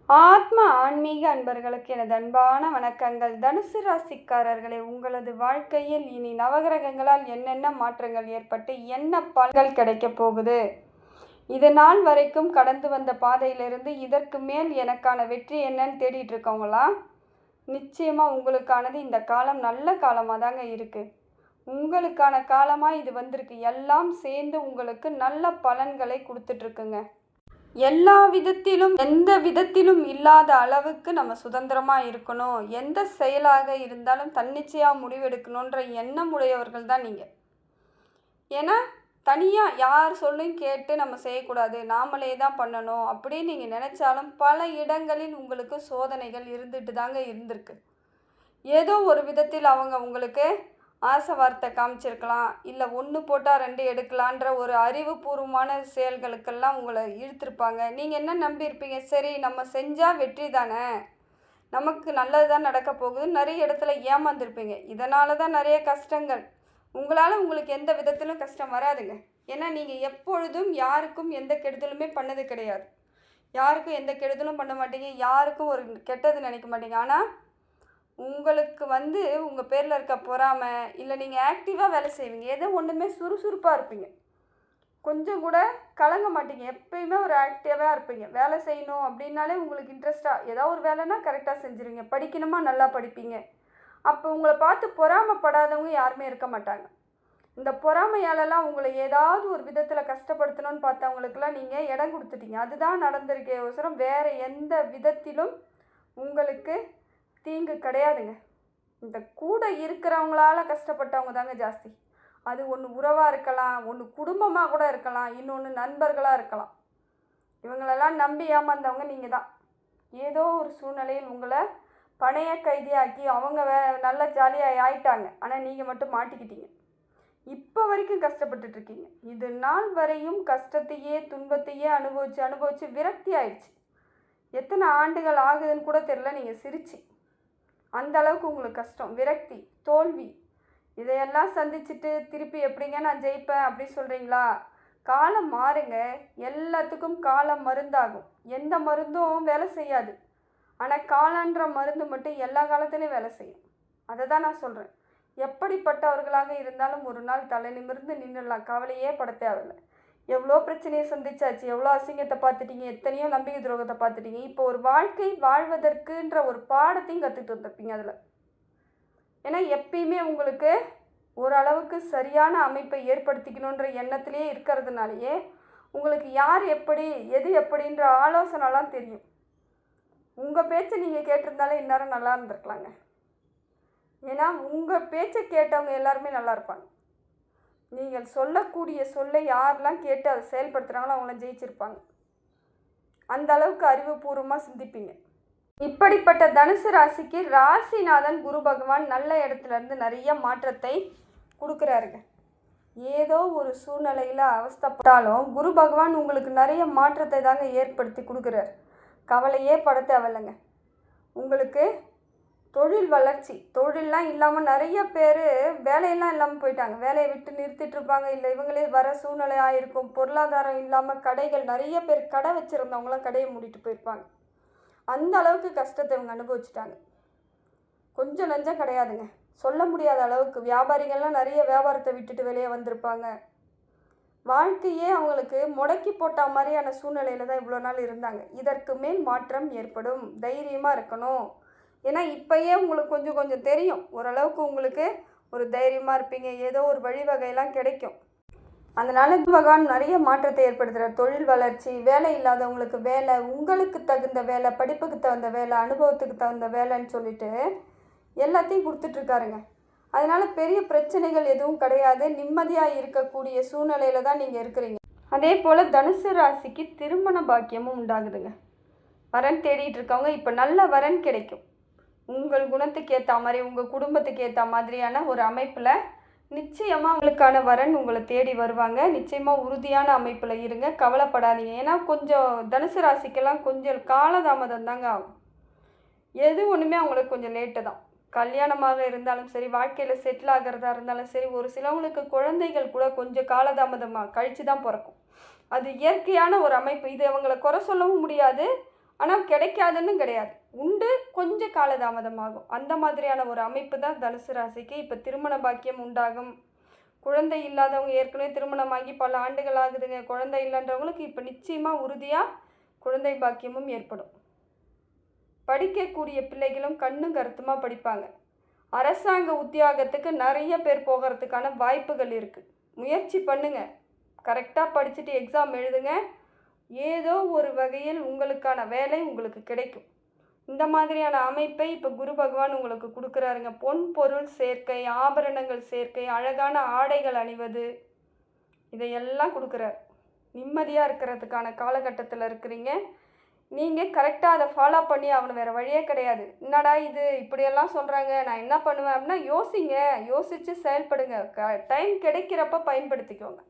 ஆத்ம ஆன்மீக அன்பர்களுக்கு எனது அன்பான வணக்கங்கள். தனுசு ராசிக்காரர்களே, உங்களது வாழ்க்கையில் இனி நவகிரகங்களால் என்னென்ன மாற்றங்கள் ஏற்பட்டு என்ன பலன்கள் கிடைக்கப் போகுது? இது நாள் வரைக்கும் கடந்து வந்த பாதையிலிருந்து இதற்கு மேல் எனக்கான வெற்றி என்னன்னு தேடிட்டு இருக்கவங்களா, நிச்சயமாக உங்களுக்கானது இந்த காலம் நல்ல காலமாக தாங்க இருக்குது. உங்களுக்கான காலமாக இது வந்திருக்கு. எல்லாம் சேர்ந்து உங்களுக்கு நல்ல பலன்களை கொடுத்துட்ருக்குங்க. எல்லா விதத்திலும் எந்த விதத்திலும் இல்லாத அளவுக்கு நம்ம சுதந்திரமாக இருக்கணும். எந்த செயலாக இருந்தாலும் தன்னிச்சையாக முடிவெடுக்கணுன்ற எண்ணம் உடையவர்கள் தான் நீங்கள். ஏன்னா தனியாக யார் சொல்லும் கேட்டு நம்ம செய்யக்கூடாது, நாமளே தான் பண்ணணும் அப்படின்னு நீங்கள் நினச்சாலும் பல இடங்களில் உங்களுக்கு சோதனைகள் இருந்துட்டு தாங்க இருந்திருக்கு. ஏதோ ஒரு விதத்தில் அவங்க உங்களுக்கு ஆசை வார்த்தை காமிச்சிருக்கலாம், இல்லை ஒன்று போட்டால் 2 எடுக்கலான்ற ஒரு அறிவுபூர்வமான செயல்களுக்கெல்லாம் உங்களை இழுத்துருப்பாங்க. நீங்கள் என்ன நம்பியிருப்பீங்க? சரி, நம்ம செஞ்சால் வெற்றி தானே, நமக்கு நல்லது தான் நடக்க போகுது. நிறைய இடத்துல ஏமாந்துருப்பீங்க. இதனால தான் நிறைய கஷ்டங்கள். உங்களுக்கு எந்த விதத்திலும் கஷ்டம் வராதுங்க. ஏன்னா நீங்கள் எப்பொழுதும் யாருக்கும் எந்த கெடுதலுமே பண்ணது கிடையாது. யாருக்கும் எந்த கெடுதலும் பண்ண மாட்டீங்க, யாருக்கும் ஒரு கெட்டது நினைக்க மாட்டீங்க. ஆனால் உங்களுக்கு உங்கள் பேரில் இருக்க பொறாமை, இல்லை நீங்கள் ஆக்டிவாக வேலை செய்வீங்க, எதோ ஒன்றுமே சுறுசுறுப்பாக இருப்பீங்க, கொஞ்சம் கூட கலங்க மாட்டீங்க, எப்பயுமே ஒரு ஆக்டிவாக இருப்பீங்க. வேலை செய்யணும் அப்படின்னாலே உங்களுக்கு இன்ட்ரெஸ்ட்டாக ஏதாவது ஒரு வேலைன்னா கரெக்டாக செஞ்சுருவீங்க. படிக்கணுமா நல்லா படிப்பீங்க. அப்போ உங்களை பார்த்து பொறாமைப்படாதவங்க யாருமே இருக்க மாட்டாங்க. இந்த பொறாமையாலெல்லாம் உங்களை ஏதாவது ஒரு விதத்தில் கஷ்டப்படுத்தணும்னு பார்த்தவங்களுக்கெல்லாம் நீங்கள் இடம் கொடுத்துட்டீங்க. அதுதான் நடந்திருக்கே அவசரம், வேறு எந்த விதத்திலும் உங்களுக்கு தீங்கு கிடையாதுங்க. இந்த கூட இருக்கிறவங்களால கஷ்டப்பட்டவங்க தாங்க ஜாஸ்தி. அது ஒன்று உறவாக இருக்கலாம், ஒன்று குடும்பமாக கூட இருக்கலாம், இன்னொன்று நண்பர்களாக இருக்கலாம். இவங்களெல்லாம் நம்பி ஏமாந்தவங்க நீங்கள் தான். ஏதோ ஒரு சூழ்நிலையில் உங்களை பணைய கைதியாக்கி அவங்க நல்லா ஜாலியாக ஆயிட்டாங்க. ஆனால் நீங்கள் மட்டும் மாட்டிக்கிட்டீங்க. இப்போ வரைக்கும் கஷ்டப்பட்டுட்ருக்கீங்க. இது நாள் வரையும் கஷ்டத்தையே துன்பத்தையே அனுபவித்து விரக்தி ஆயிடுச்சு. எத்தனை ஆண்டுகள் ஆகுதுன்னு கூட தெரியல. நீங்கள் சிரிச்சு அந்த அளவுக்கு உங்களுக்கு கஷ்டம், விரக்தி, தோல்வி, இதையெல்லாம் சந்திச்சுட்டு திருப்பி எப்படிங்க நான் ஜெயிப்பேன் அப்படி சொல்கிறீங்களா? காலம் மாறுங்க. எல்லாத்துக்கும் காலம் மருந்தாகும். எந்த மருந்தும் வேலை செய்யாது. ஆனால் காலன்ற மருந்து மட்டும் எல்லா காலத்துலேயும் வேலை செய்யும். அதை தான் நான் சொல்கிறேன். எப்படிப்பட்டவர்களாக இருந்தாலும் ஒரு நாள் தலை நிமிர்ந்து நின்றுடலாம். கவலையே பட தேவையில்லை. எவ்வளோ பிரச்சனையை சந்திச்சாச்சு, எவ்வளோ அசிங்கத்தை பார்த்துட்டீங்க, எத்தனையோ நம்பிக்கை துரோகத்தை பார்த்துட்டீங்க. இப்போ ஒரு வாழ்க்கை வாழ்வதற்குன்ற ஒரு பாடத்தையும் கற்றுட்டு வந்திருப்பீங்க அதில். ஏன்னா எப்பயுமே உங்களுக்கு ஓரளவுக்கு சரியான அமைப்பை ஏற்படுத்திக்கணுன்ற எண்ணத்திலேயே இருக்கிறதுனாலேயே உங்களுக்கு யார் எப்படி எது எப்படின்ற ஆலோசனைலாம் தெரியும். உங்கள் பேச்சை நீங்கள் கேட்டிருந்தாலே இந்நேரம் நல்லா இருந்திருக்கலாங்க. ஏன்னா உங்கள் பேச்சை கேட்டவங்க எல்லாருமே நல்லா இருப்பாங்க. நீங்கள் சொல்லக்கூடிய சொல்லை யாரெல்லாம் கேட்டு அதை செயல்படுத்துகிறாங்களோ அவங்களாம் ஜெயிச்சிருப்பாங்க. அந்த அளவுக்கு அறிவுபூர்வமாக சிந்திப்பீங்க. இப்படிப்பட்ட தனுசு ராசிக்கு ராசிநாதன் குரு பகவான் நல்ல இடத்துலேருந்து நிறைய மாற்றத்தை கொடுக்குறாருங்க. ஏதோ ஒரு சூழ்நிலையில் அவஸ்தைப்பட்டாலும் குரு பகவான் உங்களுக்கு நிறைய மாற்றத்தை தாங்க ஏற்படுத்தி கொடுக்குறாரு. கவலையே பட தேவையில்லைங்க. உங்களுக்கு தொழில் வளர்ச்சி, தொழிலெலாம் இல்லாமல் நிறைய பேர் வேலையெல்லாம் இல்லாமல் போயிட்டாங்க. வேலையை விட்டு நிறுத்திட்டு இருப்பாங்க, இல்லை இவங்களே வர சூழ்நிலை ஆகிருக்கும். பொருளாதாரம் இல்லாமல் கடைகள், நிறைய பேர் கடை வச்சுருந்தவங்களாம் கடையை மூடிட்டு போயிருப்பாங்க. அந்த அளவுக்கு கஷ்டத்தை இவங்க அனுபவிச்சுட்டாங்க. கொஞ்சம் நஞ்சம் கிடையாதுங்க, சொல்ல முடியாத அளவுக்கு. வியாபாரிகள்லாம் நிறைய வியாபாரத்தை விட்டுட்டு வெளியே வந்திருப்பாங்க. வாழ்க்கையே அவங்களுக்கு முடக்கி போட்ட மாதிரியான சூழ்நிலையில் தான் இவ்வளோ நாள் இருந்தாங்க. இதற்கு மேல் மாற்றம் ஏற்படும். தைரியமாக இருக்கணும். ஏன்னா இப்போயே உங்களுக்கு கொஞ்சம் கொஞ்சம் தெரியும். ஓரளவுக்கு உங்களுக்கு ஒரு தைரியமாக இருப்பீங்க. ஏதோ ஒரு வழிவகையெல்லாம் கிடைக்கும். அதனால் பகவான் நிறைய மாற்றத்தை ஏற்படுத்துகிறார். தொழில் வளர்ச்சி, வேலை இல்லாதவங்களுக்கு வேலை, உங்களுக்கு தகுந்த வேலை, படிப்புக்கு தகுந்த வேலை, அனுபவத்துக்கு தகுந்த வேலைன்னு சொல்லிட்டு எல்லாத்தையும் கொடுத்துட்ருக்காருங்க. அதனால் பெரிய பிரச்சனைகள் எதுவும் கிடையாது. நிம்மதியாக இருக்கக்கூடிய சூழ்நிலையில் தான் நீங்கள் இருக்கிறீங்க. அதே போல் தனுசு ராசிக்கு திருமண பாக்கியமும் உண்டாகுதுங்க. வரன் தேடிட்டு இருக்கவங்க இப்போ நல்ல வரன் கிடைக்கும். உங்கள் குணத்துக்கு ஏற்ற மாதிரி, உங்கள் குடும்பத்துக்கு ஏற்ற மாதிரியான ஒரு அமைப்பில் நிச்சயமாக உங்களுக்கான வரன் உங்களை தேடி வருவாங்க. நிச்சயமாக உறுதியான அமைப்பில் இருங்க, கவலைப்படாதீங்க. ஏன்னா கொஞ்சம் தனுசு ராசிக்கெல்லாம் கொஞ்சம் காலதாமதம் தாங்க ஆகும். எது ஒன்றுமே அவங்களுக்கு கொஞ்சம் லேட்டு தான். கல்யாணமாக இருந்தாலும் சரி, வாழ்க்கையில் செட்டில் ஆகிறதா இருந்தாலும் சரி, ஒரு சிலவங்களுக்கு குழந்தைகள் கூட கொஞ்சம் காலதாமதமாக கழித்து தான் பிறக்கும். அது இயற்கையான ஒரு அமைப்பு. இது அவங்களை குறை சொல்லவும் முடியாது. ஆனால் கிடைக்காதுன்னு கிடையாது, உண்டு, கொஞ்சம் காலதாமதமாகும். அந்த மாதிரியான ஒரு அமைப்பு தான் தனுசு ராசிக்கு. இப்போ திருமண பாக்கியம் உண்டாகும். குழந்தை இல்லாதவங்க, ஏற்கனவே திருமணமாகி பல ஆண்டுகள் ஆகுதுங்க, குழந்தை இல்லைன்றவங்களுக்கு இப்போ நிச்சயமாக உறுதியாக குழந்தை பாக்கியமும் ஏற்படும். படிக்கக்கூடிய பிள்ளைகளும் கண்ணும் கருத்துமாக படிப்பாங்க. அரசாங்க உத்தியோகத்துக்கு நிறைய பேர் போகிறதுக்கான வாய்ப்புகள் இருக்குது. முயற்சி பண்ணுங்க, கரெக்டாக படிச்சுட்டு எக்ஸாம் எழுதுங்க. ஏதோ ஒரு வகையில் உங்களுக்கான வேலை உங்களுக்கு கிடைக்கும். இந்த மாதிரியான அமைப்பை இப்போ குரு பகவான் உங்களுக்கு கொடுக்குறாருங்க. பொன் பொருள் சேர்க்கை, ஆபரணங்கள் சேர்க்கை, அழகான ஆடைகள் அணிவது, இதையெல்லாம் கொடுக்குறார். நிம்மதியாக இருக்கிறதுக்கான காலகட்டத்தில் இருக்கிறீங்க. நீங்கள் கரெக்டாக அதை ஃபாலோ பண்ணி ஆகணும், வேறு வழியே கிடையாது. என்னடா இது இப்படியெல்லாம் சொல்கிறாங்க, நான் என்ன பண்ணுவேன் அப்படின்னா யோசிங்க, யோசித்து செயல்படுங்க. டைம் கிடைக்கிறப்ப பயன்படுத்திக்கோங்க.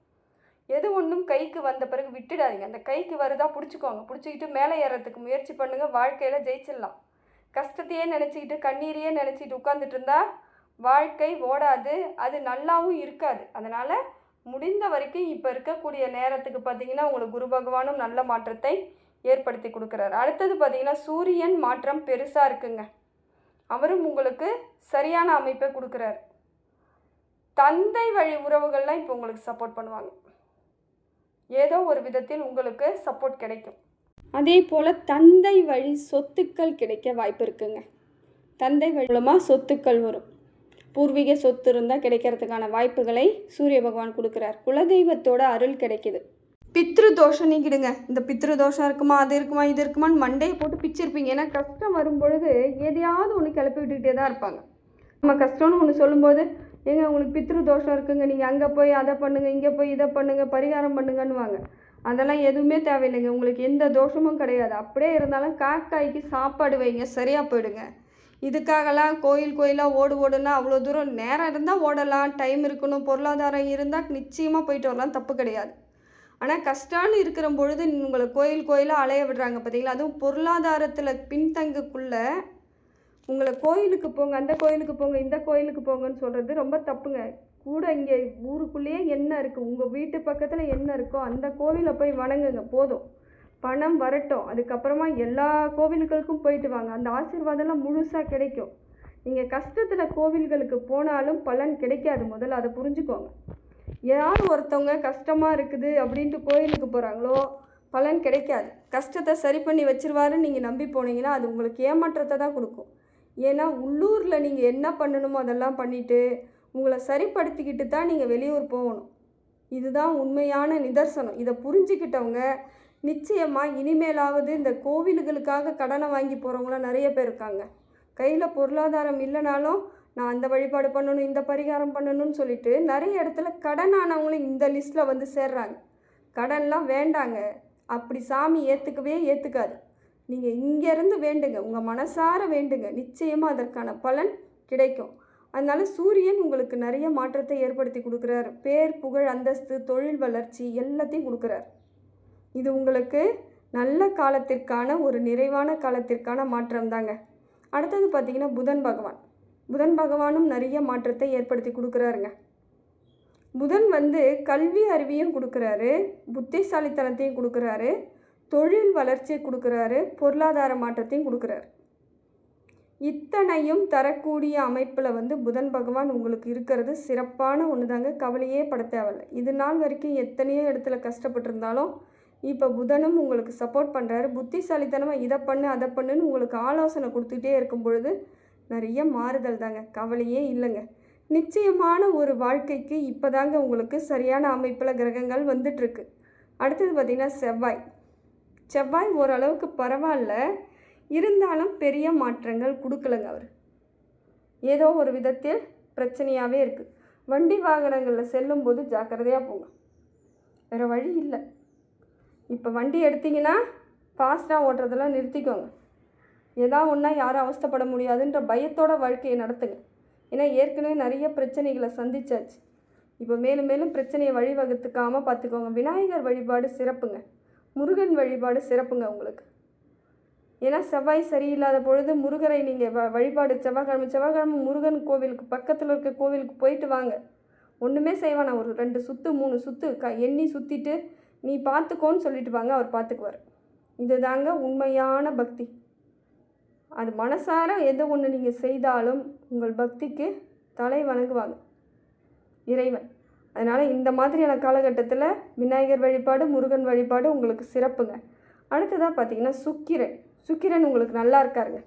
எது ஒன்றும் கைக்கு வந்த பிறகு விட்டுடாதீங்க. அந்த கைக்கு வருதா பிடிச்சிக்கோங்க, பிடிச்சிக்கிட்டு மேலே ஏறத்துக்கு முயற்சி பண்ணுங்கள். வாழ்க்கையில் ஜெயிச்சிடலாம். கஷ்டத்தையே நினச்சிக்கிட்டு கண்ணீரையே நினச்சிக்கிட்டு உட்காந்துட்டு இருந்தால் வாழ்க்கை ஓடாது, அது நல்லாவும் இருக்காது. அதனால் முடிந்த வரைக்கும் இப்போ இருக்கக்கூடிய நேரத்துக்கு பார்த்திங்கன்னா உங்களுக்கு குரு பகவானும் நல்ல மாற்றத்தை ஏற்படுத்தி கொடுக்குறாரு. அடுத்தது பார்த்திங்கன்னா சூரியன் மாற்றம் பெருசாக இருக்குங்க. அவரும் உங்களுக்கு சரியான அமைப்பை கொடுக்குறாரு. தந்தை வழி உறவுகள்லாம் இப்போ உங்களுக்கு சப்போர்ட் பண்ணுவாங்க. ஏதோ ஒரு விதத்தில் உங்களுக்கு சப்போர்ட் கிடைக்கும். அதே போல் தந்தை வழி சொத்துக்கள் கிடைக்க வாய்ப்பு இருக்குங்க. தந்தை வழி மூலமாக சொத்துக்கள் வரும். பூர்வீக சொத்து இருந்தால் கிடைக்கிறதுக்கான வாய்ப்புகளை சூரிய பகவான் கொடுக்குறார். குலதெய்வத்தோட அருள் கிடைக்கிது. பித்ரு தோஷம் நீக்கிடுங்க. இந்த பித்ரு தோஷம் இருக்குமா, அது இருக்குமா, இது இருக்குமான்னு மண்டையை போட்டு பிச்சிருப்பீங்க. ஏன்னா கஷ்டம் வரும்பொழுது எதையாவது ஒன்று கிளப்பி விட்டுக்கிட்டே தான் இருப்பாங்க. நம்ம கஷ்டம்னு ஒன்று சொல்லும்போது, ஏங்க உங்களுக்கு பித்ரு தோஷம் இருக்குங்க, நீங்கள் அங்கே போய் அதை பண்ணுங்கள், இங்கே போய் இதை பண்ணுங்கள், பரிகாரம் பண்ணுங்கன்னுவாங்க. அதெல்லாம் எதுவுமே தேவையில்லைங்க. உங்களுக்கு எந்த தோஷமும் கிடையாது. அப்படியே இருந்தாலும் காக்காய்க்கு சாப்பாடு வைங்க, சரியாக போயிடுங்க. இதுக்காகலாம் கோயிலாக ஓடுனா அவ்வளோ தூரம் நேரம் இருந்தால் ஓடலாம், டைம் இருக்கணும், பொருளாதாரம் இருந்தால் நிச்சயமாக போயிட்டு வரலாம், தப்பு கிடையாது. ஆனால் கஷ்டம்னு இருக்கிற பொழுது உங்களை கோயிலாக அலைய விடுறாங்க பார்த்தீங்களா. அதுவும் பொருளாதாரத்தில் பின்தங்கக்குள்ளே உங்களை கோயிலுக்கு போங்க, அந்த கோயிலுக்கு போங்க, இந்த கோயிலுக்கு போங்கன்னு சொல்கிறது ரொம்ப தப்புங்க. கூட இங்கே ஊருக்குள்ளேயே என்ன இருக்குது, உங்கள் வீட்டு பக்கத்தில் என்ன இருக்கோ அந்த கோவிலை போய் வணங்குங்க, போதும். பணம் வரட்டும், அதுக்கப்புறமா எல்லா கோவில்களுக்கும் போயிட்டு வாங்க. அந்த ஆசீர்வாதம்லாம் முழுசாக கிடைக்கும். நீங்கள் கஷ்டத்தில் கோவில்களுக்கு போனாலும் பலன் கிடைக்காது, முதல்ல அதை புரிஞ்சுக்கோங்க. யார் ஒருத்தவங்க கஷ்டமாக இருக்குது அப்படின்ட்டு கோயிலுக்கு போகிறாங்களோ பலன் கிடைக்காது. கஷ்டத்தை சரி பண்ணி வச்சிருவாருன்னு நீங்கள் நம்பி போனீங்கன்னா அது உங்களுக்கு ஏமாற்றத்தை தான் கொடுக்கும். ஏன்னா உள்ளூரில் நீங்கள் என்ன பண்ணணுமோ அதெல்லாம் பண்ணிவிட்டு உங்களை சரிப்படுத்திக்கிட்டு தான் நீங்கள் வெளியூர் போகணும். இதுதான் உண்மையான நிதர்சனம். இதை புரிஞ்சுக்கிட்டவங்க நிச்சயமாக இனிமேலாவது இந்த கோவில்களுக்காக கடனை வாங்கி போகிறவங்களாம் நிறைய பேர் இருக்காங்க. கையில் பொருளாதாரம் இல்லைனாலும் நான் அந்த வழிபாடு பண்ணணும், இந்த பரிகாரம் பண்ணணும்னு சொல்லிட்டு நிறைய இடத்துல கடனானவங்களும் இந்த லிஸ்ட்டில் வந்து சேர்றாங்க. கடன்லாம் வேண்டாங்க, அப்படி சாமி ஏற்றுக்காது. நீங்கள் இங்கேருந்து வேண்டுங்க, உங்கள் மனசார வேண்டுங்க, நிச்சயமாக அதற்கான பலன் கிடைக்கும். அதனால் சூரியன் உங்களுக்கு நிறைய மாற்றத்தை ஏற்படுத்தி கொடுக்குறார். பேர், புகழ், அந்தஸ்து, தொழில் வளர்ச்சி எல்லாத்தையும் கொடுக்குறார். இது உங்களுக்கு நல்ல காலத்திற்கான ஒரு நிறைவான காலத்திற்கான மாற்றம் தாங்க. அடுத்தது பார்த்திங்கன்னா புதன் பகவானும் நிறைய மாற்றத்தை ஏற்படுத்தி கொடுக்குறாருங்க. புதன் கல்வி அறிவியும் கொடுக்குறாரு, புத்திசாலித்தனத்தையும் கொடுக்குறாரு, தொழில் வளர்ச்சியை கொடுக்குறாரு, பொருளாதார மாற்றத்தையும் கொடுக்குறாரு. இத்தனையும் தரக்கூடிய அமைப்பில் புதன் பகவான் உங்களுக்கு இருக்கிறது சிறப்பான ஒன்று தாங்க. கவலையே பட தேவையில்லை. இது நாள் வரைக்கும் எத்தனையோ இடத்துல கஷ்டப்பட்டிருந்தாலும் இப்போ புதனும் உங்களுக்கு சப்போர்ட் பண்ணுறாரு. புத்திசாலித்தனமாக இதை பண்ணு அதை பண்ணுன்னு உங்களுக்கு ஆலோசனை கொடுத்துக்கிட்டே இருக்கும் பொழுது நிறைய மாறுதல் தாங்க. கவலையே இல்லைங்க. நிச்சயமான ஒரு வாழ்க்கைக்கு இப்போ தாங்க உங்களுக்கு சரியான அமைப்பில் கிரகங்கள் வந்துட்டுருக்கு. அடுத்தது பார்த்திங்கன்னா செவ்வாய் ஓரளவுக்கு பரவாயில்ல, இருந்தாலும் பெரிய மாற்றங்கள் கொடுக்கலங்க. அவர் ஏதோ ஒரு விதத்தில் பிரச்சனையாகவே இருக்குது. வண்டி வாகனங்களில் செல்லும்போது ஜாக்கிரதையாக போங்க, வேறு வழி இல்லை. இப்போ வண்டி எடுத்திங்கன்னா ஃபாஸ்ட்டாக ஓட்டுறதெல்லாம் நிறுத்திக்கோங்க. ஏதாவது ஒன்றா யாரும் அவஸ்தைப்பட முடியாதுன்ற பயத்தோட வாழ்க்கையை நடத்துங்க. ஏன்னா ஏற்கனவே நிறைய பிரச்சனைகளை சந்திச்சாச்சு. இப்போ மேலும் மேலும் பிரச்சனையை வழிவகுத்துக்காமல் பார்த்துக்கோங்க. விநாயகர் வழிபாடு சிறப்புங்க, முருகன் வழிபாடு சிறப்புங்க உங்களுக்கு. ஏன்னா செவ்வாய் சரியில்லாத பொழுது முருகரை நீங்கள் வழிபாடு செவ்வாய்க்கிழமை முருகன் கோவிலுக்கு பக்கத்தில் இருக்க கோவிலுக்கு போயிட்டு வாங்க. ஒன்றுமே செய்வானா, ஒரு 2 சுற்று 3 சுற்று எண்ணி சுற்றிட்டு நீ பார்த்துக்கோன்னு சொல்லிட்டு வாங்க, அவர் பார்த்துக்குவார். இது தாங்க உண்மையான பக்தி. அது மனசார எது ஒன்று நீங்கள் செய்தாலும் உங்கள் பக்திக்கு தலை வணங்குவாங்க இறைவன். அதனால் இந்த மாதிரியான காலகட்டத்தில் விநாயகர் வழிபாடு, முருகன் வழிபாடு உங்களுக்கு சிறப்புங்க. அடுத்ததாக பார்த்திங்கன்னா சுக்கிரன் உங்களுக்கு நல்லா இருக்காருங்க.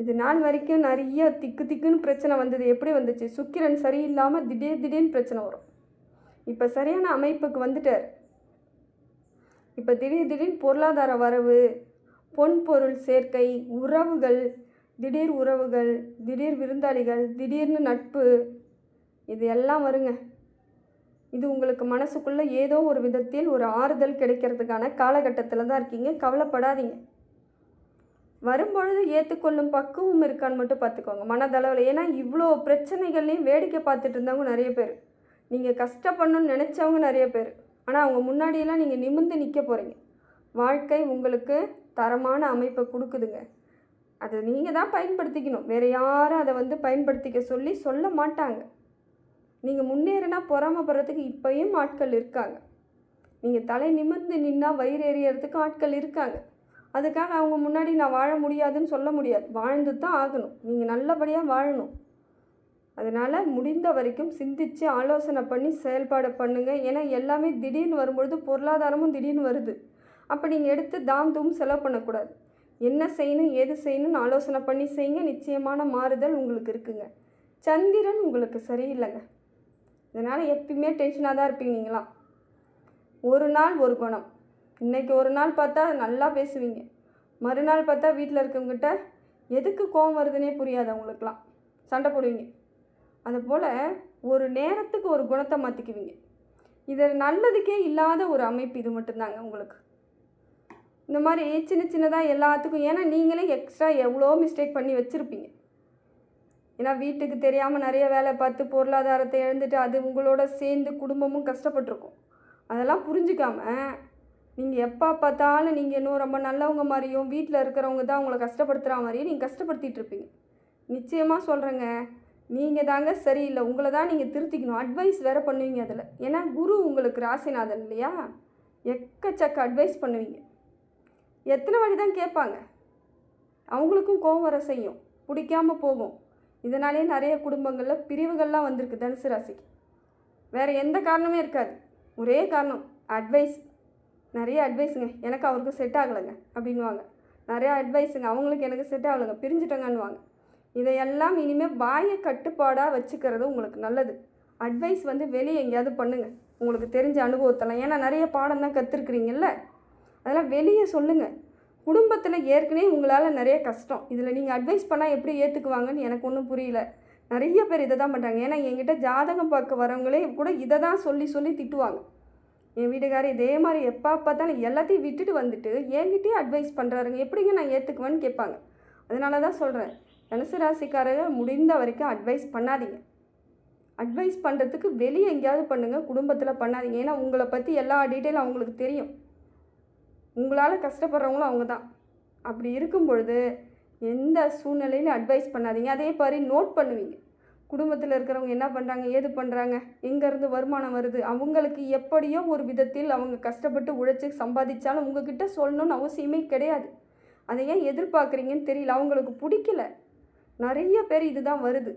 இது நாள் வரைக்கும் நிறைய திக்குன்னு பிரச்சனை வந்தது. எப்படி வந்துச்சு? சுக்கிரன் சரியில்லாமல் திடீர்னு பிரச்சனை வரும். இப்போ சரியான அமைப்புக்கு வந்துட்டார். இப்போ திடீர்னு பொருளாதார வரவு, பொன் பொருள் சேர்க்கை, உறவுகள், திடீர் விருந்தாளிகள், திடீர்னு நட்பு, இது எல்லாம் வருங்க. இது உங்களுக்கு மனசுக்குள்ளே ஏதோ ஒரு விதத்தில் ஒரு ஆறுதல் கிடைக்கிறதுக்கான காலகட்டத்தில் தான் இருக்கீங்க. கவலைப்படாதீங்க. வரும்பொழுது ஏற்றுக்கொள்ளும் பக்குவம் இருக்கான்னு மட்டும் பார்த்துக்கோங்க மனதளவில். ஏன்னா இவ்வளோ பிரச்சனைகள்லையும் வேடிக்கை பார்த்துட்டு இருந்தவங்க நிறைய பேர், நீங்கள் கஷ்டப்படணும்னு நினச்சவங்க நிறைய பேர். ஆனால் அவங்க முன்னாடியெல்லாம் நீங்கள் நிமிர்ந்து நிற்க போகிறீங்க. வாழ்க்கை உங்களுக்கு தரமான அமைப்பை கொடுக்குதுங்க. அதை நீங்கள் தான் பயன்படுத்திக்கணும். வேறு யாரும் அதை பயன்படுத்திக்க சொல்ல மாட்டாங்க. நீங்கள் முன்னேறினா பொறாமப்படுறதுக்கு இப்போயும் ஆட்கள் இருக்காங்க. நீங்கள் தலை நிமிர்ந்து நின்னால் வயிறு எறியறதுக்கு ஆட்கள் இருக்காங்க. அதுக்காக அவங்க முன்னாடி நான் வாழ முடியாதுன்னு சொல்ல முடியாது. வாழ்ந்து தான் ஆகணும். நீங்கள் நல்லபடியாக வாழணும். அதனால் முடிந்த வரைக்கும் சிந்தித்து ஆலோசனை பண்ணி செயல்பாடு பண்ணுங்கள். ஏன்னா எல்லாமே திடீர்னு வரும்பொழுது பொருளாதாரமும் திடீர்னு வருது. அப்போ நீங்கள் எடுத்து தூம் செலவு பண்ணக்கூடாது. என்ன செய்யணும், ஏது செய்யணும்னு ஆலோசனை பண்ணி செய்யுங்க. நிச்சயமான மாறுதல் உங்களுக்கு இருக்குங்க. சந்திரன் உங்களுக்கு சரியில்லைங்க. இதனால் எப்பயுமே டென்ஷனாக தான் இருப்பீங்க நீங்களாம். ஒரு நாள் ஒரு குணம். இன்றைக்கி ஒரு நாள் பார்த்தா நல்லா பேசுவீங்க, மறுநாள் பார்த்தா வீட்டில் இருக்கவங்ககிட்ட எதுக்கு கோவம் வருதுன்னே புரியாது அவங்களுக்குலாம், சண்டை போடுவீங்க. அதுபோல் ஒரு நேரத்துக்கு ஒரு குணத்தை மாற்றிக்குவீங்க. இது நல்லதுக்கே இல்லாத ஒரு அமைப்பு இது மட்டும்தாங்க உங்களுக்கு. இந்த மாதிரி சின்னதாக எல்லாத்துக்கும், ஏன்னா நீங்களே எக்ஸ்ட்ரா எவ்வளோ மிஸ்டேக் பண்ணி வச்சுருப்பீங்க. ஏன்னா வீட்டுக்கு தெரியாமல் நிறைய வேலை பார்த்து பொருளாதாரத்தை இழந்துட்டு அது உங்களோட சேர்ந்து குடும்பமும் கஷ்டப்பட்டுருக்கும். அதெல்லாம் புரிஞ்சிக்காமல் நீங்கள் எப்போ பார்த்தாலும் நீங்கள் இன்னும் ரொம்ப நல்லவங்க மாதிரியும் வீட்டில் இருக்கிறவங்க தான் உங்களை கஷ்டப்படுத்துகிற மாதிரியும் நீங்கள் கஷ்டப்படுத்திகிட்டு இருப்பீங்க. நிச்சயமாக சொல்கிறேங்க, நீங்கள் தாங்க சரியில்லை. உங்களை தான் நீங்கள் திருத்திக்கணும். அட்வைஸ் வேறு பண்ணுவீங்க அதில். ஏன்னா குரு உங்களுக்கு ராசிநாதன் இல்லையா, எக்கச்சக்க அட்வைஸ் பண்ணுவீங்க. எத்தனை வாட்டி தான் கேட்பாங்க. அவங்களுக்கும் கோவம் வர செய்யும், பிடிக்காமல் போகும். இதனாலே நிறைய குடும்பங்களில் பிரிவுகள்லாம் வந்திருக்கு தனுசு ராசிக்கு. வேறு எந்த காரணமே இருக்காது. ஒரே காரணம், அட்வைஸ். நிறைய அட்வைஸுங்க, எனக்கு அவருக்கு செட் ஆகலைங்க அப்படின்வாங்க. நிறையா அட்வைஸுங்க, அவங்களுக்கு எனக்கு செட் ஆகலைங்க, பிரிஞ்சுட்டேங்கன்னுவாங்க. இதையெல்லாம் இனிமேல் வாயை கட்டுப்பாடாக வச்சுக்கிறது உங்களுக்கு நல்லது. அட்வைஸ் வெளியே எங்கேயாவது பண்ணுங்கள், உங்களுக்கு தெரிஞ்ச அனுபவத்தெல்லாம். ஏன்னா நிறைய பாடம் தான் கற்றுருக்குறீங்கல்ல, அதெல்லாம் வெளியே சொல்லுங்கள். குடும்பத்தில் ஏற்கனவே உங்களால் நிறைய கஷ்டம், இதில் நீங்கள் அட்வைஸ் பண்ணால் எப்படி ஏற்றுக்குவாங்கன்னு எனக்கு ஒன்றும் புரியல. நிறைய பேர் இதை தான் பண்ணுறாங்க. ஏன்னா என்கிட்ட ஜாதகம் பார்க்க வரவங்களே கூட இதை தான் சொல்லி திட்டுவாங்க. என் வீட்டுக்காரர் இதே மாதிரி எப்போ பார்த்தாலும் எல்லாத்தையும் விட்டுட்டு வந்துட்டு என்கிட்டயே அட்வைஸ் பண்ணுறாருங்க, எப்படிங்க நான் ஏற்றுக்குவேன்னு கேட்பாங்க. அதனால தான் சொல்கிறேன், தனுசு ராசிக்காரர்கள் முடிந்த வரைக்கும் அட்வைஸ் பண்ணாதீங்க. அட்வைஸ் பண்ணுறதுக்கு வெளியே எங்கேயாவது பண்ணுங்கள், குடும்பத்தில் பண்ணாதீங்க. ஏன்னா உங்களை பற்றி எல்லா டீட்டெயிலும் அவங்களுக்கு தெரியும். உங்களால் கஷ்டப்படுறவங்களும் அவங்க தான். அப்படி இருக்கும் பொழுது எந்த சூழ்நிலையிலும் அட்வைஸ் பண்ணாதீங்க. அதே மாதிரி நோட் பண்ணுவீங்க. குடும்பத்தில் இருக்கிறவங்க என்ன பண்ணுறாங்க, ஏது பண்ணுறாங்க, எங்கேருந்து வருமானம் வருது, அவங்களுக்கு எப்படியோ ஒரு விதத்தில் அவங்க கஷ்டப்பட்டு உழைச்சி சம்பாதிச்சாலும் உங்ககிட்ட சொல்லணும்னு அவசியமே கிடையாது. அதை ஏன் எதிர்பார்க்குறீங்கன்னு தெரியல, அவங்களுக்கு பிடிக்கல. நிறைய பேர் இதுதான் வருது.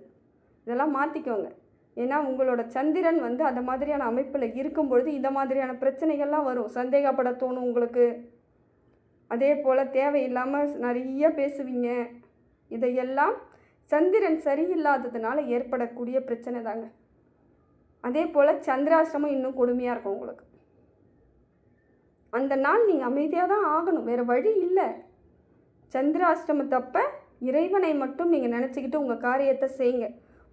இதெல்லாம் மாற்றிக்கோங்க. ஏன்னா உங்களோட சந்திரன் அந்த மாதிரியான அமைப்பில் இருக்கும் பொழுது இந்த மாதிரியான பிரச்சனைகள்லாம் வரும். சந்தேகப்பட தோணும் உங்களுக்கு. அதே போல் தேவையில்லாமல் நிறைய பேசுவீங்க. இதையெல்லாம் சந்திரன் சரியில்லாததுனால ஏற்படக்கூடிய பிரச்சனை தாங்க. அதே போல் சந்திராஷ்டமம் இன்னும் கொடுமையாக இருக்கும் உங்களுக்கு. அந்த நாள் நீங்கள் அமைதியாக தான் ஆகணும், வேறு வழி இல்லை. சந்திராஷ்டமத்தப்போ இறைவனை மட்டும் நீங்கள் நினச்சிக்கிட்டு உங்கள் காரியத்தை செய்யுங்க.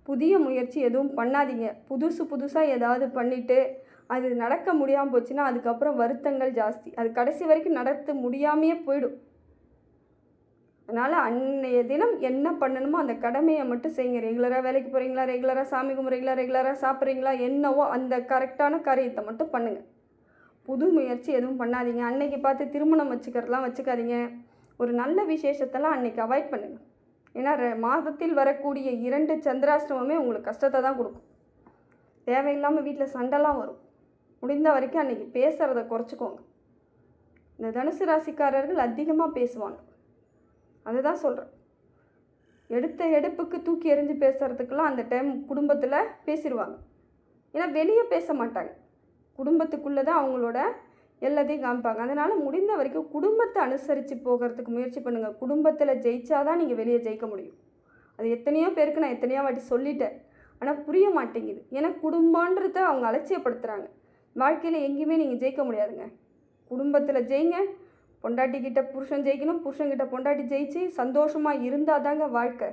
புதிய முயற்சி எதுவும் பண்ணாதீங்க. புதுசாக ஏதாவது பண்ணிவிட்டு அது நடக்க முடியாமல் போச்சுன்னா அதுக்கப்புறம் வருத்தங்கள் ஜாஸ்தி. அது கடைசி வரைக்கும் நடத்த முடியாமையே போயிடும். அதனால் அன்றைய தினம் என்ன பண்ணணுமோ அந்த கடமையை மட்டும் செய்யுங்க. ரெகுலராக வேலைக்கு போகிறீங்களா, ரெகுலராக சாமி கும்பிட்றீங்களா, ரெகுலராக சாப்பிட்றீங்களா, என்னவோ அந்த கரெக்டான காரியத்தை மட்டும் பண்ணுங்கள். புது முயற்சி எதுவும் பண்ணாதீங்க. அன்னைக்கு பார்த்து திருமணம் வச்சுக்கிறதுலாம் வச்சுக்காதீங்க. ஒரு நல்ல விசேஷத்தெல்லாம் அன்றைக்கி அவாய்ட் பண்ணுங்கள். ஏன்னா மாதத்தில் வரக்கூடிய 2 சந்திராஷ்டமமே உங்களுக்கு கஷ்டத்தை தான் கொடுக்கும். தேவையில்லாமல் வீட்டில் சண்டைலாம் வரும். முடிந்த வரைக்கும் அன்றைக்கி பேசுகிறத குறைச்சிக்கோங்க. இந்த தனுசு ராசிக்காரர்கள் அதிகமாக பேசுவாங்க. அதுதான் சொல்கிறேன். எடுத்த எடுப்புக்கு தூக்கி எறிஞ்சு பேசுகிறதுக்கெல்லாம் அந்த டைம் குடும்பத்தில் பேசிடுவாங்க. ஏன்னா வெளியே பேச மாட்டாங்க, குடும்பத்துக்குள்ளே தான் அவங்களோட எல்லாத்தையும் காமிப்பாங்க. அதனால் முடிந்த வரைக்கும் குடும்பத்தை அனுசரித்து போகிறதுக்கு முயற்சி பண்ணுங்கள். குடும்பத்தில் ஜெயிச்சாதான் நீங்கள் வெளியே ஜெயிக்க முடியும். அது எத்தனையோ பேருக்கு நான் எத்தனையோ வாட்டி சொல்லிட்டேன், ஆனால் புரிய மாட்டேங்குது. ஏன்னா குடும்பன்றத அவங்க அலட்சியப்படுத்துகிறாங்க. வாழ்க்கையில் எங்கேயுமே நீங்கள் ஜெயிக்க முடியாதுங்க. குடும்பத்தில் ஜெயிங்க. பொண்டாட்டிக்கிட்ட புருஷன் ஜெயிக்கணும், புருஷன்கிட்ட பொண்டாட்டி ஜெயிச்சு சந்தோஷமாக இருந்தால் தாங்க வாழ்க்கை.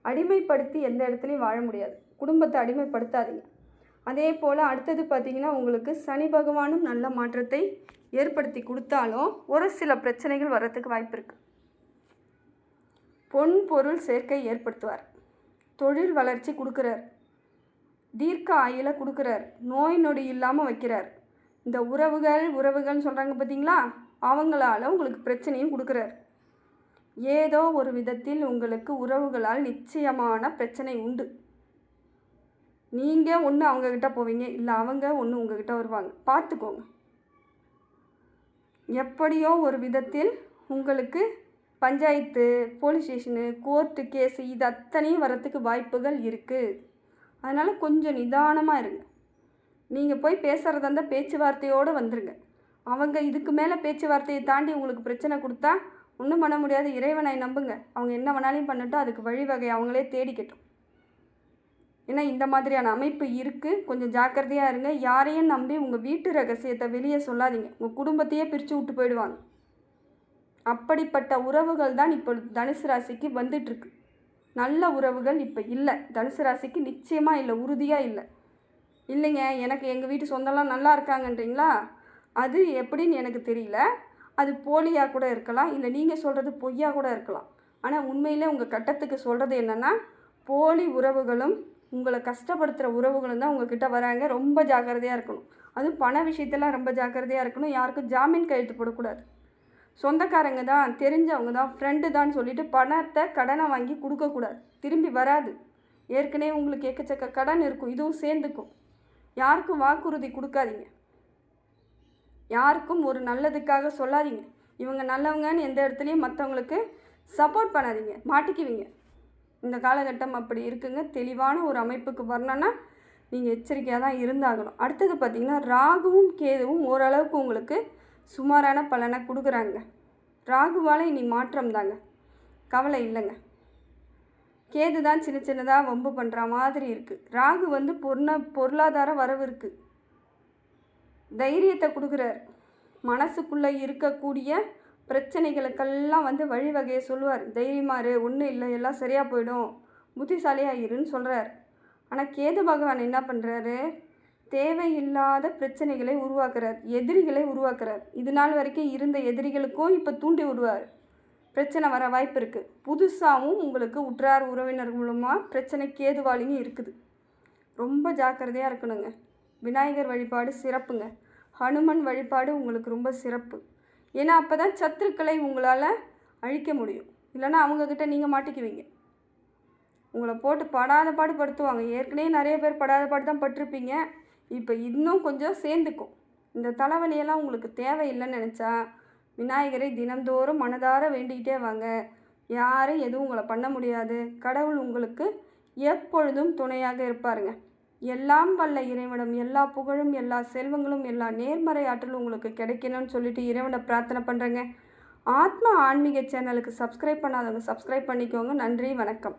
அடிமைப்படுத்தி எந்த இடத்துலையும் வாழ முடியாது. குடும்பத்தை அடிமைப்படுத்தாதீங்க. அதே போல் அடுத்தது பார்த்திங்கன்னா, உங்களுக்கு சனி பகவானும் நல்ல மாற்றத்தை ஏற்படுத்தி கொடுத்தாலும் ஒரு சில பிரச்சனைகள் வர்றதுக்கு வாய்ப்பு இருக்குது. பொன் பொருள் சேர்க்கை ஏற்படுத்துவார். தொழில் வளர்ச்சி கொடுக்குறார். தீர்க்க ஆயுளை கொடுக்குறார். நோய் நொடி இல்லாமல் வைக்கிறார். இந்த உறவுகள்னு சொல்கிறாங்க பார்த்தீங்களா, அவங்களால உங்களுக்கு பிரச்சனையும் கொடுக்குறார். ஏதோ ஒரு விதத்தில் உங்களுக்கு உறவுகளால் நிச்சயமான பிரச்சனை உண்டு. நீங்கள் ஒன்று அவங்கக்கிட்ட போவீங்க, இல்லை அவங்க ஒன்று உங்ககிட்ட வருவாங்க. பார்த்துக்கோங்க. எப்படியோ ஒரு விதத்தில் உங்களுக்கு panchayat, police station, court case இது அத்தனையும் வரத்துக்கு வாய்ப்புகள் இருக்குது. அதனால் கொஞ்சம் நிதானமாக இருங்க. நீங்கள் போய் பேசுகிறதா இருந்தால் பேச்சுவார்த்தையோடு வந்துடுங்க. அவங்க இதுக்கு மேலே பேச்சுவார்த்தையை தாண்டி உங்களுக்கு பிரச்சனை கொடுத்தா ஒன்றும் பண்ண முடியாது. இறைவனை நம்புங்க. அவங்க என்ன வேணாலையும் பண்ணட்டும், அதுக்கு வழிவகை அவங்களே தேடிக்கட்டும். ஏன்னா இந்த மாதிரியான அமைப்பு இருக்குது. கொஞ்சம் ஜாக்கிரதையாக இருங்க. யாரையும் நம்பி உங்கள் வீட்டு ரகசியத்தை வெளியே சொல்லாதீங்க. உங்கள் குடும்பத்தையே பிரித்து விட்டு போயிடுவாங்க. அப்படிப்பட்ட உறவுகள் தான் இப்போ தனுசு ராசிக்கு வந்துட்டுருக்கு. நல்ல உறவுகள் இப்போ இல்லை. தனுசு ராசிக்கு நிச்சயமாக இல்லை, உறுதியாக இல்லை. இல்லைங்க, எனக்கு எங்கள் வீட்டு சொந்தம்லாம் நல்லா இருக்காங்கன்றீங்களா? அது எப்படின்னு எனக்கு தெரியல. அது போலியாக கூட இருக்கலாம், இல்லை நீங்கள் சொல்கிறது பொய்யா கூட இருக்கலாம். ஆனால் உண்மையிலே உங்கள் கட்டத்துக்கு சொல்கிறது என்னென்னா, போலி உறவுகளும் உங்களை கஷ்டப்படுத்துகிற உறவுகளும் தான் உங்கள்கிட்ட வராங்க. ரொம்ப ஜாக்கிரதையாக இருக்கணும். அதுவும் பண விஷயத்தெல்லாம் ரொம்ப ஜாக்கிரதையாக இருக்கணும். யாருக்கும் ஜாமீன் கையெழுத்து போடக்கூடாது. சொந்தக்காரங்க தான், தெரிஞ்சவங்க தான், ஃப்ரெண்டு தான் சொல்லிவிட்டு பணத்தை கடனை வாங்கி கொடுக்கக்கூடாது. திரும்பி வராது. ஏற்கனவே உங்களுக்கு எக்கச்சக்க கடன் இருக்கும், இதுவும் சேர்ந்துக்கும். யாருக்கும் வாக்குறுதி கொடுக்காதீங்க. யாருக்கும் ஒரு நல்லதுக்காக சொல்லாதீங்க. இவங்க நல்லவங்கன்னு எந்த இடத்துலையும் மற்றவங்களுக்கு சப்போர்ட் பண்ணாதீங்க, மாட்டிக்குவீங்க. இந்த காலகட்டம் அப்படி இருக்குங்க. தெளிவான ஒரு அமைப்புக்கு வரணுன்னா நீங்கள் எச்சரிக்கையாக தான் இருந்தாகணும். அடுத்தது பார்த்திங்கன்னா, ராகுவும் கேதுவும் ஓரளவுக்கு உங்களுக்கு சுமாரான பலனை கொடுக்குறாங்க. ராகுவால் இனி மாற்றம் தாங்க, கவலை இல்லைங்க. கேது தான் சின்ன சின்னதாக வம்பு பண்ணுற மாதிரி இருக்குது. ராகு வந்து பொருளாதார வரவு இருக்குது. தைரியத்தை கொடுக்குறார். மனசுக்குள்ளே இருக்கக்கூடிய பிரச்சனைகளுக்கெல்லாம் வந்து வழிவகையை சொல்லுவார். தைரியமாரு, ஒன்றும் இல்லை, எல்லாம் சரியாக போயிடும், புத்திசாலியாக இருன்னு சொல்கிறார். ஆனால் கேது பகவான் என்ன பண்ணுறாரு? தேவையில்லாத பிரச்சனைகளை உருவாக்குறார், எதிரிகளை உருவாக்குறார். இது நாள் வரைக்கும் இருந்த எதிரிகளுக்கும் இப்போ தூண்டி விடுவார். பிரச்சனை வர வாய்ப்பு இருக்குது. புதுசாகவும் உங்களுக்கு உற்றார் உறவினர் மூலமாக பிரச்சனை கேதுவாலிங்க இருக்குது. ரொம்ப ஜாக்கிரதையாக இருக்கணுங்க. விநாயகர் வழிபாடு சிறப்புங்க. ஹனுமன் வழிபாடு உங்களுக்கு ரொம்ப சிறப்பு. ஏன்னா அப்போ தான் சத்துருக்களை உங்களால் அழிக்க முடியும். இல்லைன்னா அவங்கக்கிட்ட நீங்கள் மாட்டிக்குவீங்க. உங்களை போட்டு படாத பாடு படுத்துவாங்க. ஏற்கனவே நிறைய பேர் படாத பாடு தான் பட்டிருப்பீங்க. இப்போ இன்னும் கொஞ்சம் சேர்ந்துக்கும். இந்த தலைவலியெல்லாம் உங்களுக்கு தேவையில்லைன்னு நினச்சா விநாயகரை தினந்தோறும் மனதார வேண்டிக்கிட்டே வாங்க. யாரும் எதுவும் உங்களை பண்ண முடியாது. கடவுள் உங்களுக்கு எப்பொழுதும் துணையாக இருப்பாருங்க. எல்லாம் வல்ல இறைவனிடம் எல்லா புகழும், எல்லா செல்வங்களும், எல்லா நேர்மறை ஆற்றலும் உங்களுக்கு கிடைக்கணும்னு சொல்லிட்டு இறைவனை பிரார்த்தனை பண்ணுறேங்க. ஆத்மா ஆன்மீக சேனலுக்கு சப்ஸ்கிரைப் பண்ணாதவங்க சப்ஸ்கிரைப் பண்ணிக்கோங்க. நன்றி, வணக்கம்.